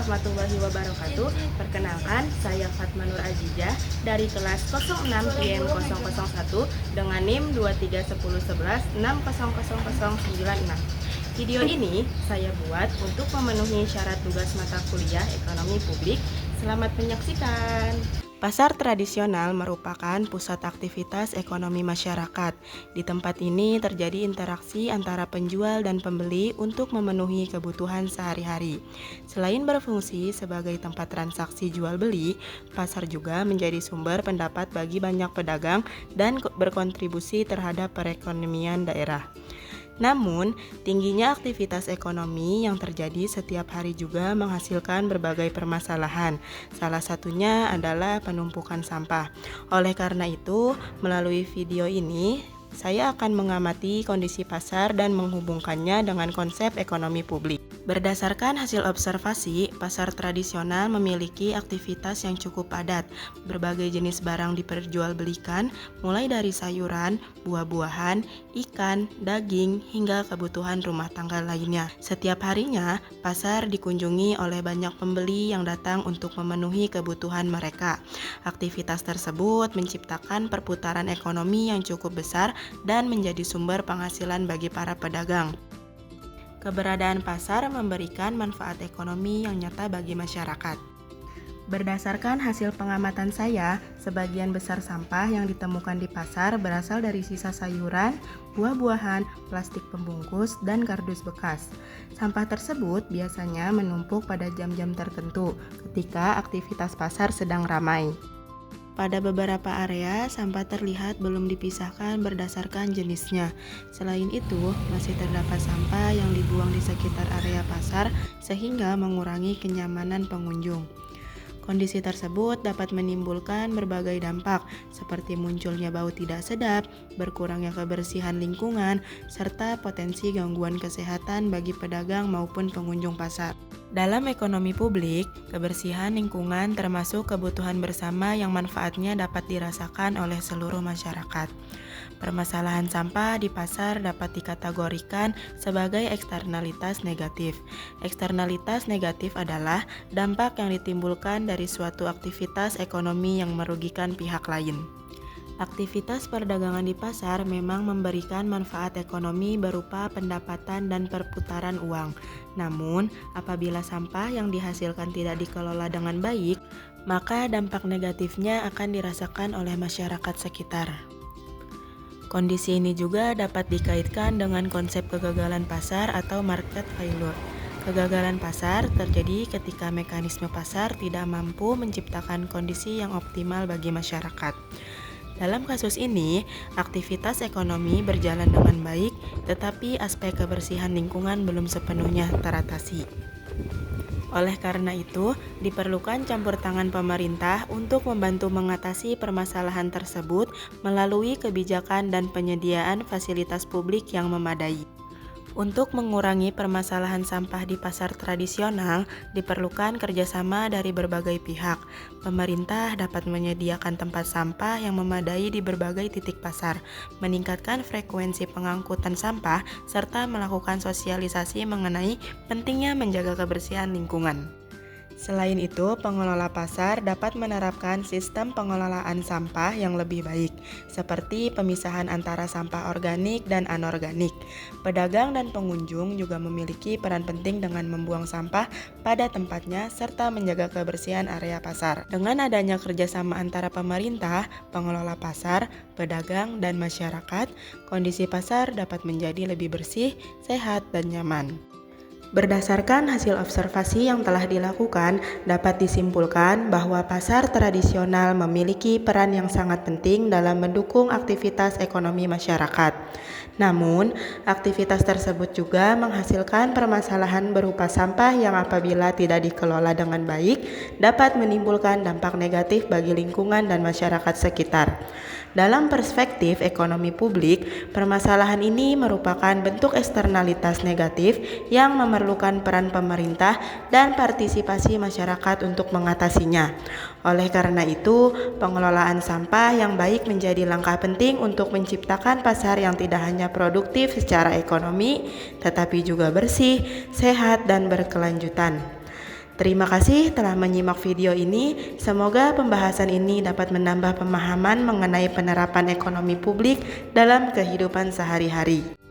warahmatullahi wabarakatuh. Perkenalkan, saya Fatma Nur Azizah dari kelas 06 IM 001 dengan NIM 231011600096. Video ini saya buat untuk memenuhi syarat tugas mata kuliah Ekonomi Publik. Selamat menyaksikan. Pasar tradisional merupakan pusat aktivitas ekonomi masyarakat. Di tempat ini terjadi interaksi antara penjual dan pembeli untuk memenuhi kebutuhan sehari-hari. Selain berfungsi sebagai tempat transaksi jual beli, pasar juga menjadi sumber pendapat bagi banyak pedagang dan berkontribusi terhadap perekonomian daerah. Namun, tingginya aktivitas ekonomi yang terjadi setiap hari juga menghasilkan berbagai permasalahan. Salah satunya adalah penumpukan sampah. Oleh karena itu, melalui video ini, saya akan mengamati kondisi pasar dan menghubungkannya dengan konsep ekonomi publik. Berdasarkan hasil observasi, pasar tradisional memiliki aktivitas yang cukup padat. Berbagai jenis barang diperjualbelikan, mulai dari sayuran, buah-buahan, ikan, daging, hingga kebutuhan rumah tangga lainnya. Setiap harinya, pasar dikunjungi oleh banyak pembeli yang datang untuk memenuhi kebutuhan mereka. Aktivitas tersebut menciptakan perputaran ekonomi yang cukup besar dan menjadi sumber penghasilan bagi para pedagang. Keberadaan pasar memberikan manfaat ekonomi yang nyata bagi masyarakat. Berdasarkan hasil pengamatan saya, sebagian besar sampah yang ditemukan di pasar berasal dari sisa sayuran, buah-buahan, plastik pembungkus, dan kardus bekas. Sampah tersebut biasanya menumpuk pada jam-jam tertentu ketika aktivitas pasar sedang ramai. Pada beberapa area, sampah terlihat belum dipisahkan berdasarkan jenisnya. Selain itu, masih terdapat sampah yang dibuang di sekitar area pasar sehingga mengurangi kenyamanan pengunjung. Kondisi tersebut dapat menimbulkan berbagai dampak, seperti munculnya bau tidak sedap, berkurangnya kebersihan lingkungan, serta potensi gangguan kesehatan bagi pedagang maupun pengunjung pasar. Dalam ekonomi publik, kebersihan lingkungan termasuk kebutuhan bersama yang manfaatnya dapat dirasakan oleh seluruh masyarakat. Permasalahan sampah di pasar dapat dikategorikan sebagai eksternalitas negatif. Eksternalitas negatif adalah dampak yang ditimbulkan dari suatu aktivitas ekonomi yang merugikan pihak lain. Aktivitas perdagangan di pasar memang memberikan manfaat ekonomi berupa pendapatan dan perputaran uang. Namun, apabila sampah yang dihasilkan tidak dikelola dengan baik, maka dampak negatifnya akan dirasakan oleh masyarakat sekitar. Kondisi ini juga dapat dikaitkan dengan konsep kegagalan pasar atau market failure. Kegagalan pasar terjadi ketika mekanisme pasar tidak mampu menciptakan kondisi yang optimal bagi masyarakat. Dalam kasus ini, aktivitas ekonomi berjalan dengan baik, tetapi aspek kebersihan lingkungan belum sepenuhnya teratasi. Oleh karena itu, diperlukan campur tangan pemerintah untuk membantu mengatasi permasalahan tersebut melalui kebijakan dan penyediaan fasilitas publik yang memadai. Untuk mengurangi permasalahan sampah di pasar tradisional, diperlukan kerjasama dari berbagai pihak. Pemerintah dapat menyediakan tempat sampah yang memadai di berbagai titik pasar, meningkatkan frekuensi pengangkutan sampah, serta melakukan sosialisasi mengenai pentingnya menjaga kebersihan lingkungan. Selain itu, pengelola pasar dapat menerapkan sistem pengelolaan sampah yang lebih baik, seperti pemisahan antara sampah organik dan anorganik. Pedagang dan pengunjung juga memiliki peran penting dengan membuang sampah pada tempatnya serta menjaga kebersihan area pasar. Dengan adanya kerjasama antara pemerintah, pengelola pasar, pedagang, dan masyarakat, kondisi pasar dapat menjadi lebih bersih, sehat, dan nyaman. Berdasarkan hasil observasi yang telah dilakukan, dapat disimpulkan bahwa pasar tradisional memiliki peran yang sangat penting dalam mendukung aktivitas ekonomi masyarakat. Namun, aktivitas tersebut juga menghasilkan permasalahan berupa sampah yang apabila tidak dikelola dengan baik, dapat menimbulkan dampak negatif bagi lingkungan dan masyarakat sekitar. Dalam perspektif ekonomi publik, permasalahan ini merupakan bentuk eksternalitas negatif yang memerlukan peran pemerintah dan partisipasi masyarakat untuk mengatasinya. Oleh karena itu, pengelolaan sampah yang baik menjadi langkah penting untuk menciptakan pasar yang tidak hanya produktif secara ekonomi, tetapi juga bersih, sehat, dan berkelanjutan. Terima kasih telah menyimak video ini. Semoga pembahasan ini dapat menambah pemahaman mengenai penerapan ekonomi publik dalam kehidupan sehari-hari.